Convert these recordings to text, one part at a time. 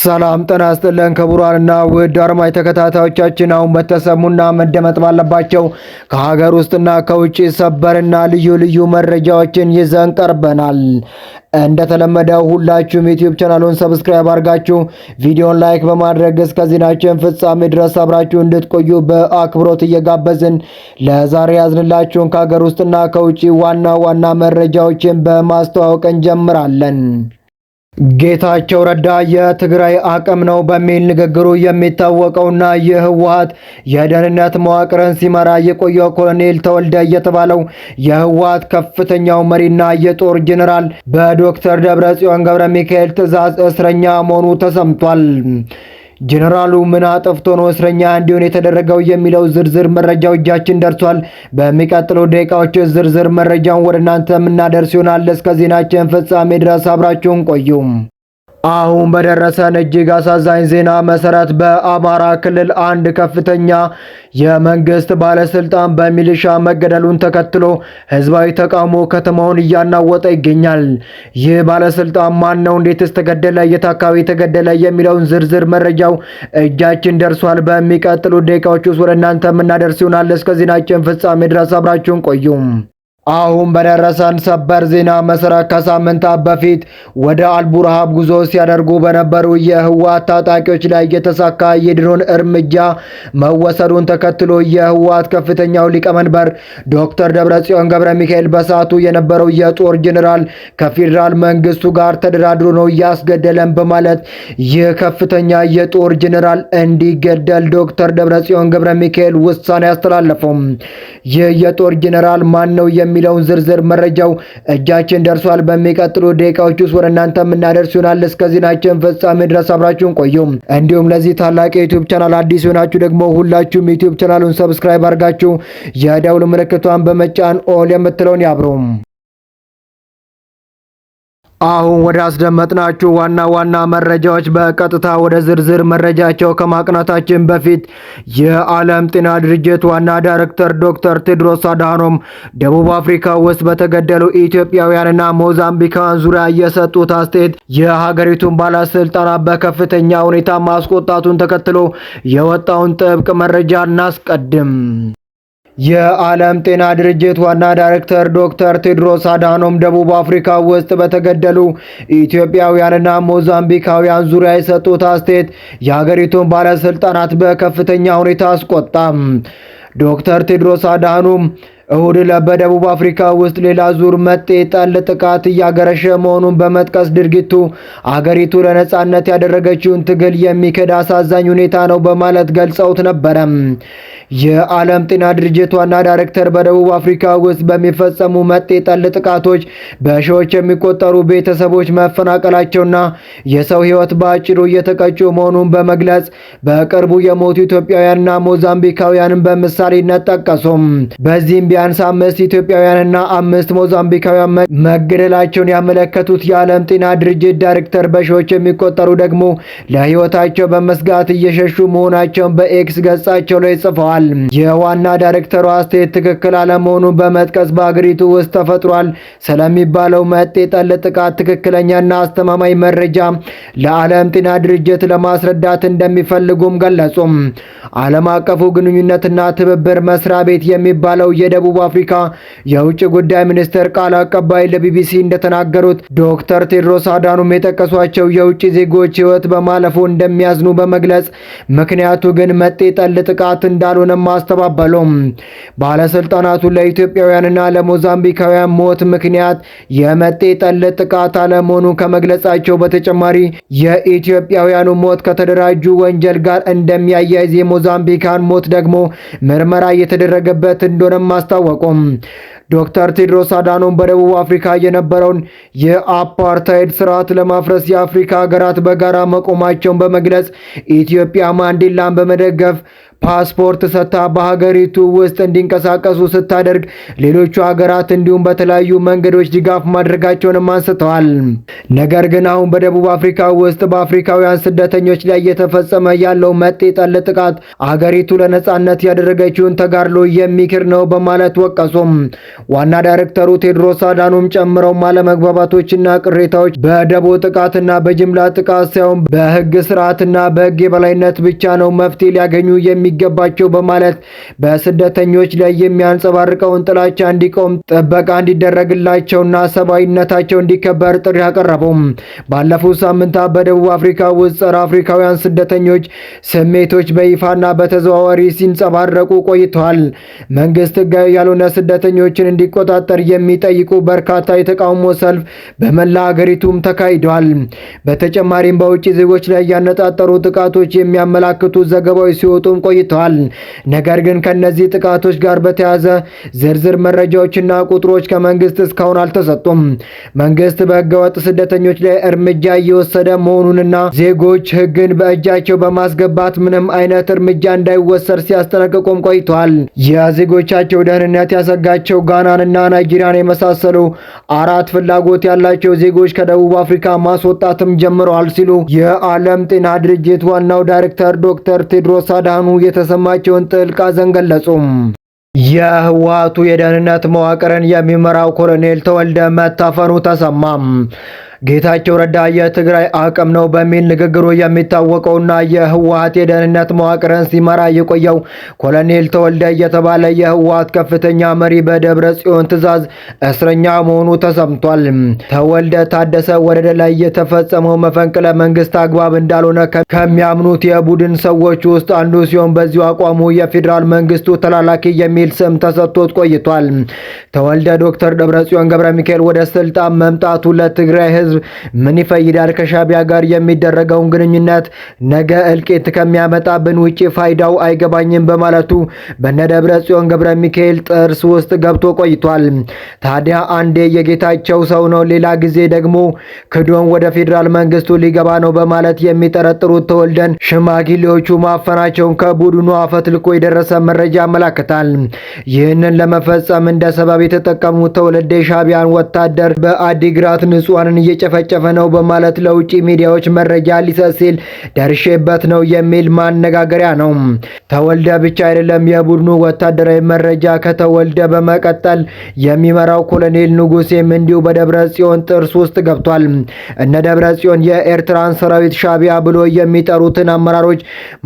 ሰላም ጤና ይስጥልን ክቡራንና ውድ አድማጭ ተከታታዮቻችን፣ አሁን በተሰሙና መደመጥ ባለባቸው ከሀገር ውስጥና ከውጭ ሰበርና ልዩ ልዩ መረጃዎችን ይዘን ቀርበናል። እንደተለመደው ሁላችሁም ዩቲዩብ ቻናሉን ሰብስክራይብ አድርጋችሁ ቪዲዮን ላይክ በማድረግ እስከ ዜናችን ፍጻሜ ድረስ አብራችሁ እንድትቆዩ በአክብሮት እየጋበዝን ለዛሬ ያዝንላችሁን ከሀገር ውስጥና ከውጭ ዋና ዋና መረጃዎችን በማስተዋወቅ እንጀምራለን። ጌታቸው ረዳ የትግራይ አቅም ነው በሚል ንግግሩ የሚታወቀውና የህወሓት የደህንነት መዋቅርን ሲመራ የቆየው ኮሎኔል ተወልደ የተባለው የህወሓት ከፍተኛው መሪና የጦር ጄኔራል በዶክተር ደብረጽዮን ገብረ ሚካኤል ትዕዛዝ እስረኛ መሆኑ ተሰምቷል። ጄኔራሉ ምን አጥፍቶ ነው እስረኛ እንዲሆን የተደረገው የሚለው ዝርዝር መረጃው እጃችን ደርሷል። በሚቀጥለው ደቂቃዎች ዝርዝር መረጃውን ወደ እናንተ የምናደርስ ይሆናል። እስከ ዜናችን ፍጻሜ ድረስ አብራችሁን ቆዩ። አሁን በደረሰን እጅግ አሳዛኝ ዜና መሰረት በአማራ ክልል አንድ ከፍተኛ የመንግስት ባለስልጣን በሚሊሻ መገደሉን ተከትሎ ህዝባዊ ተቃውሞ ከተማውን እያናወጠ ይገኛል። ይህ ባለስልጣን ማን ነው? እንዴትስ ተገደለ? የት አካባቢ ተገደለ? የሚለውን ዝርዝር መረጃው እጃችን ደርሷል። በሚቀጥሉ ደቂቃዎች ውስጥ ወደ እናንተ የምናደርስ ይሆናል። እስከ ዜናችን ፍጻሜ ድረስ አብራችሁን ቆዩ። አሁን በደረሰን ሰበር ዜና መሰረት ከሳምንታት በፊት ወደ አልቡርሃብ ጉዞ ሲያደርጉ በነበሩ የህወሓት ታጣቂዎች ላይ የተሳካ የድሮን እርምጃ መወሰዱን ተከትሎ የህወሓት ከፍተኛው ሊቀመንበር ዶክተር ደብረጽዮን ገብረ ሚካኤል በሰዓቱ የነበረው የጦር ጄኔራል ከፌዴራል መንግስቱ ጋር ተደራድሮ ነው ያስገደለን በማለት ይህ ከፍተኛ የጦር ጄኔራል እንዲገደል ዶክተር ደብረጽዮን ገብረ ሚካኤል ውሳኔ አስተላለፈው። ይህ የጦር ጄኔራል ማን ነው የሚለውን ዝርዝር መረጃው እጃችን ደርሷል። በሚቀጥሉ ደቂቃዎች ውስጥ ወደ እናንተ የምናደርስ ይሆናል። እስከ ዜናችን ፍጻሜ ድረስ አብራችሁን ቆዩ። እንዲሁም ለዚህ ታላቅ የዩቲዩብ ቻናል አዲስ ሆናችሁ ደግሞ ሁላችሁም ዩቲዩብ ቻናሉን ሰብስክራይብ አድርጋችሁ የደውል ምልክቷን በመጫን ኦል የምትለውን ያብሩ። አሁን ወደ አስደመጥናችሁ ዋና ዋና መረጃዎች በቀጥታ ወደ ዝርዝር መረጃቸው ከማቅናታችን በፊት የዓለም ጤና ድርጅት ዋና ዳይሬክተር ዶክተር ቴድሮስ አድሃኖም ደቡብ አፍሪካ ውስጥ በተገደሉ ኢትዮጵያውያንና ሞዛምቢካውያን ዙሪያ የሰጡት አስተያየት የሀገሪቱን ባለስልጣናት በከፍተኛ ሁኔታ ማስቆጣቱን ተከትሎ የወጣውን ጥብቅ መረጃ እናስቀድም። የዓለም ጤና ድርጅት ዋና ዳይሬክተር ዶክተር ቴድሮስ አድሃኖም ደቡብ አፍሪካ ውስጥ በተገደሉ ኢትዮጵያውያንና ሞዛምቢካውያን ዙሪያ የሰጡት አስተያየት የሀገሪቱን ባለስልጣናት በከፍተኛ ሁኔታ አስቆጣም። ዶክተር ቴድሮስ አድሃኖም እሁድ ዕለት በደቡብ አፍሪካ ውስጥ ሌላ ዙር መጤ ጠል ጥቃት እያገረሸ መሆኑን በመጥቀስ ድርጊቱ አገሪቱ ለነጻነት ያደረገችውን ትግል የሚክድ አሳዛኝ ሁኔታ ነው በማለት ገልጸውት ነበረ። የዓለም ጤና ድርጅት ዋና ዳይሬክተር በደቡብ አፍሪካ ውስጥ በሚፈጸሙ መጤ ጠል ጥቃቶች በሺዎች የሚቆጠሩ ቤተሰቦች መፈናቀላቸውና የሰው ሕይወት በአጭሩ እየተቀጩ መሆኑን በመግለጽ በቅርቡ የሞቱ ኢትዮጵያውያንና ሞዛምቢካውያንን በምሳሌነት ጠቀሱም። በዚህም ቢያንስ 5 ኢትዮጵያውያንና 5 ሞዛምቢካውያን መገደላቸውን ያመለከቱት የዓለም ጤና ድርጅት ዳይሬክተር በሺዎች የሚቆጠሩ ደግሞ ለሕይወታቸው በመስጋት እየሸሹ መሆናቸውን በኤክስ ገጻቸው ላይ ጽፈዋል። የዋና ዳይሬክተሩ አስተያየት ትክክል አለመሆኑን በመጥቀስ በአገሪቱ ውስጥ ተፈጥሯል ስለሚባለው መጤ ጠል ጥቃት ትክክለኛና አስተማማኝ መረጃ ለዓለም ጤና ድርጅት ለማስረዳት እንደሚፈልጉም ገለጹ። ዓለም አቀፉ ግንኙነትና ትብብር መስሪያ ቤት የሚባለው የደቡብ አፍሪካ የውጭ ጉዳይ ሚኒስቴር ቃል አቀባይ ለቢቢሲ እንደተናገሩት ዶክተር ቴድሮስ አድሃኖም የጠቀሷቸው የውጭ ዜጎች ሕይወት በማለፉ እንደሚያዝኑ በመግለጽ ምክንያቱ ግን መጤ ጠል ጥቃት እንዳልሆነም አስተባበሉ። ባለስልጣናቱ ለኢትዮጵያውያንና ለሞዛምቢካውያን ሞት ምክንያት የመጤ ጠል ጥቃት አለመሆኑን ከመግለጻቸው በተጨማሪ የኢትዮጵያውያኑ ሞት ከተደራጁ ወንጀል ጋር እንደሚያያይዝ የሞዛምቢካን ሞት ደግሞ ምርመራ እየተደረገበት እንደሆነም አስታወቁም። ዶክተር ቴድሮስ አድሃኖም በደቡብ አፍሪካ የነበረውን የአፓርታይድ ስርዓት ለማፍረስ የአፍሪካ ሀገራት በጋራ መቆማቸውን በመግለጽ ኢትዮጵያ ማንዴላን በመደገፍ ፓስፖርት ሰጥታ በሀገሪቱ ውስጥ እንዲንቀሳቀሱ ስታደርግ ሌሎቹ ሀገራት እንዲሁም በተለያዩ መንገዶች ድጋፍ ማድረጋቸውንም አንስተዋል። ነገር ግን አሁን በደቡብ አፍሪካ ውስጥ በአፍሪካውያን ስደተኞች ላይ እየተፈጸመ ያለው መጤ ጠል ጥቃት አገሪቱ ለነጻነት ያደረገችውን ተጋድሎ የሚክር ነው በማለት ወቀሱም። ዋና ዳይሬክተሩ ቴድሮስ አዳኖም ጨምረው አለመግባባቶችና ቅሬታዎች በደቦ ጥቃትና በጅምላ ጥቃት ሳይሆን በህግ ስርዓትና በህግ የበላይነት ብቻ ነው መፍትሄ ሊያገኙ የሚገባቸው በማለት በስደተኞች ላይ የሚያንጸባርቀውን ጥላቻ እንዲቆም ጥበቃ እንዲደረግላቸውና ሰብአዊነታቸው እንዲከበር ጥሪ አቀረቡም። ባለፉት ሳምንታት በደቡብ አፍሪካ ውስጥ ጸረ አፍሪካውያን ስደተኞች ስሜቶች በይፋና በተዘዋዋሪ ሲንጸባረቁ ቆይተዋል። መንግስት ህጋዊ ያልሆነ ስደተኞችን እንዲቆጣጠር የሚጠይቁ በርካታ የተቃውሞ ሰልፍ በመላ ሀገሪቱም ተካሂደዋል። በተጨማሪም በውጭ ዜጎች ላይ ያነጣጠሩ ጥቃቶች የሚያመላክቱ ዘገባዎች ሲወጡም ቆይተዋል። ነገር ግን ከነዚህ ጥቃቶች ጋር በተያያዘ ዝርዝር መረጃዎችና ቁጥሮች ከመንግስት እስካሁን አልተሰጡም። መንግስት በህገወጥ ስደተኞች ላይ እርምጃ እየወሰደ መሆኑንና ዜጎች ህግን በእጃቸው በማስገባት ምንም አይነት እርምጃ እንዳይወሰድ ሲያስጠነቅቁም ቆይተዋል። የዜጎቻቸው ደህንነት ያሰጋቸው ጋናንና ናይጄሪያን የመሳሰሉ አራት ፍላጎት ያላቸው ዜጎች ከደቡብ አፍሪካ ማስወጣትም ጀምረዋል ሲሉ የዓለም ጤና ድርጅት ዋናው ዳይሬክተር ዶክተር ቴድሮስ አድሃኖም የተሰማቸውን ጥልቅ ሐዘን ገለጹ። የህወሓቱ የደህንነት መዋቅርን የሚመራው ኮሎኔል ተወልደ መታፈኑ ተሰማም። ጌታቸው ረዳ የትግራይ አቅም ነው በሚል ንግግሩ የሚታወቀውና የህወሓት የደህንነት መዋቅርን ሲመራ የቆየው ኮሎኔል ተወልደ የተባለ የህወሓት ከፍተኛ መሪ በደብረ ጽዮን ትዕዛዝ እስረኛ መሆኑ ተሰምቷል። ተወልደ ታደሰ ወረደ ላይ የተፈጸመው መፈንቅለ መንግስት አግባብ እንዳልሆነ ከሚያምኑት የቡድን ሰዎች ውስጥ አንዱ ሲሆን በዚሁ አቋሙ የፌዴራል መንግስቱ ተላላኪ የሚል ስም ተሰጥቶት ቆይቷል። ተወልደ ዶክተር ደብረጽዮን ገብረ ሚካኤል ወደ ስልጣን መምጣቱ ለትግራይ ህዝብ ምን ይፈይዳል? ከሻቢያ ጋር የሚደረገውን ግንኙነት ነገ እልቂት ከሚያመጣብን ውጪ ፋይዳው አይገባኝም በማለቱ በነደብረ ጽዮን ገብረ ሚካኤል ጥርስ ውስጥ ገብቶ ቆይቷል። ታዲያ አንዴ የጌታቸው ሰው ነው፣ ሌላ ጊዜ ደግሞ ክዶን ወደ ፌዴራል መንግስቱ ሊገባ ነው በማለት የሚጠረጥሩት ተወልደን ሽማግሌዎቹ ማፈናቸውን ከቡድኑ አፈትልኮ የደረሰ መረጃ ያመላክታል። ይህንን ለመፈጸም እንደ ሰበብ የተጠቀሙት ተወልደ ሻቢያን ወታደር በአዲግራት ንጹሃንን እየጨፈጨፈ ነው በማለት ለውጭ ሚዲያዎች መረጃ ሊሰጥ ሲል ደርሼበት ነው የሚል ማነጋገሪያ ነው። ተወልደ ብቻ አይደለም የቡድኑ ወታደራዊ መረጃ ከተወልደ በመቀጠል የሚመራው ኮሎኔል ንጉሴም እንዲሁ በደብረ ጽዮን ጥርስ ውስጥ ገብቷል። እነ ደብረ ጽዮን የኤርትራን ሰራዊት ሻቢያ ብሎ የሚጠሩትን አመራሮች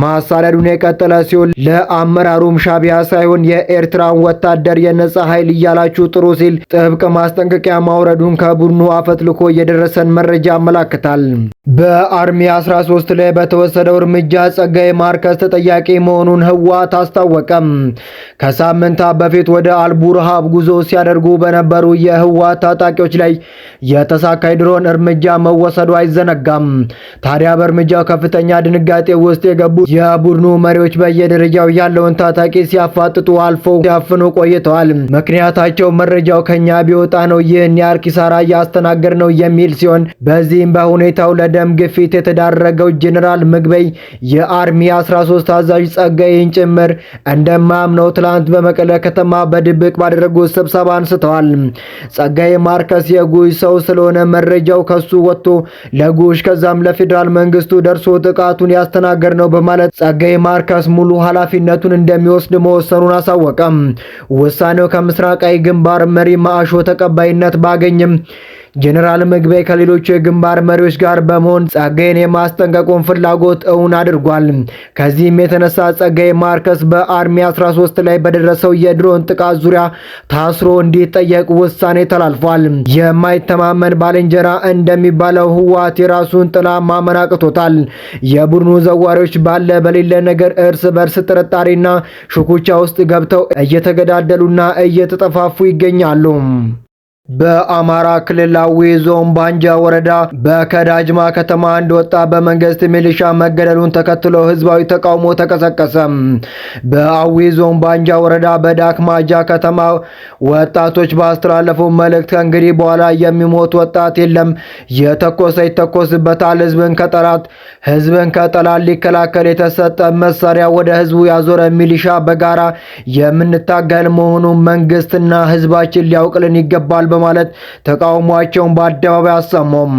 ማሳደዱን የቀጠለ ሲሆን ለአመራሩም ሻቢያ ሳይሆን የኤርትራን ወታደር የነጻ ኃይል እያላችሁ ጥሩ ሲል ጥብቅ ማስጠንቀቂያ ማውረዱን ከቡድኑ አፈትልኮ የደረሰን መረጃ ያመላክታል። በአርሚ 13 ላይ በተወሰደው እርምጃ ጸጋዬ ማርከስ ተጠያቂ መሆኑን ህወሓት አስታወቀም። ከሳምንታት በፊት ወደ አልቡርሃብ ጉዞ ሲያደርጉ በነበሩ የህወሓት ታጣቂዎች ላይ የተሳካ ድሮን እርምጃ መወሰዱ አይዘነጋም። ታዲያ በእርምጃው ከፍተኛ ድንጋጤ ውስጥ የገቡት የቡድኑ መሪዎች በየደረጃው ያለውን ታጣቂ ሲያፋጥጡ አልፈው ሲያፍኑ ቆይተዋል። ምክንያታቸው መረጃው ከኛ ቢወጣ ነው ይህን ያህል ኪሳራ እያስተናገድ ነው የሚል ሲሆን በዚህም በሁኔታው ለደም ግፊት የተዳረገው ጄኔራል ምግበይ የአርሚ 13 አዛዥ ጸጋዬን ጭምር እንደማያምነው ትላንት በመቀለ ከተማ በድብቅ ባደረጉት ስብሰባ አንስተዋል። ጸጋዬ ማርከስ የጉሽ ሰው ስለሆነ መረጃው ከሱ ወጥቶ ለጉሽ ከዛም ለፌዴራል መንግስቱ ደርሶ ጥቃቱን ያስተናገድ ነው በማለት ጸጋዬ ማርከስ ሙሉ ኃላፊነቱን እንደሚወስድ መወሰኑን አሳወቀም። ውሳኔው ከምስራቃዊ ግንባር መሪ ማአሾ ተቀባይነት ባገኝም ጄኔራል ምግበይ ከሌሎች የግንባር መሪዎች ጋር በመሆን ጸጋዬን የማስጠንቀቁን ፍላጎት እውን አድርጓል። ከዚህም የተነሳ ጸጋዬ ማርከስ በአርሚ 13 ላይ በደረሰው የድሮን ጥቃት ዙሪያ ታስሮ እንዲጠየቅ ውሳኔ ተላልፏል። የማይተማመን ባልንጀራ እንደሚባለው ህወሓት የራሱን ጥላ ማመን አቅቶታል። የቡድኑ ዘዋሪዎች ባለ በሌለ ነገር እርስ በርስ ጥርጣሬና ሽኩቻ ውስጥ ገብተው እየተገዳደሉና እየተጠፋፉ ይገኛሉ። በአማራ ክልላዊ ዞን ባንጃ ወረዳ በከዳጅማ ከተማ አንድ ወጣት በመንግስት ሚሊሻ መገደሉን ተከትሎ ህዝባዊ ተቃውሞ ተቀሰቀሰ። በአዊ ዞን ባንጃ ወረዳ በዳክማጃ ከተማ ወጣቶች ባስተላለፉ መልእክት ከእንግዲህ በኋላ የሚሞት ወጣት የለም፣ የተኮሰ ይተኮስበታል፣ ህዝብን ከጠላት ሊከላከል የተሰጠ መሳሪያ ወደ ህዝቡ ያዞረ ሚሊሻ በጋራ የምንታገል መሆኑን መንግስትና ህዝባችን ሊያውቅልን ይገባል በማለት ተቃውሟቸውን በአደባባይ አሰሙም።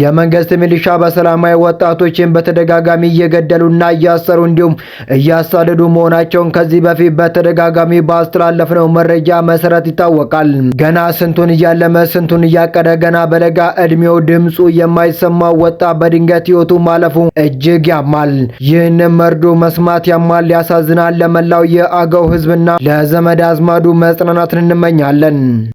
የመንግስት ሚሊሻ በሰላማዊ ወጣቶችን በተደጋጋሚ እየገደሉና እያሰሩ እንዲሁም እያሳደዱ መሆናቸውን ከዚህ በፊት በተደጋጋሚ ባስተላለፍነው መረጃ መሰረት ይታወቃል። ገና ስንቱን እያለመ ስንቱን እያቀደ ገና በለጋ እድሜው ድምፁ የማይሰማው ወጣት በድንገት ህይወቱ ማለፉ እጅግ ያማል። ይህንን መርዶ መስማት ያማል፣ ያሳዝናል። ለመላው የአገው ህዝብና ለዘመድ አዝማዱ መጽናናትን እንመኛለን።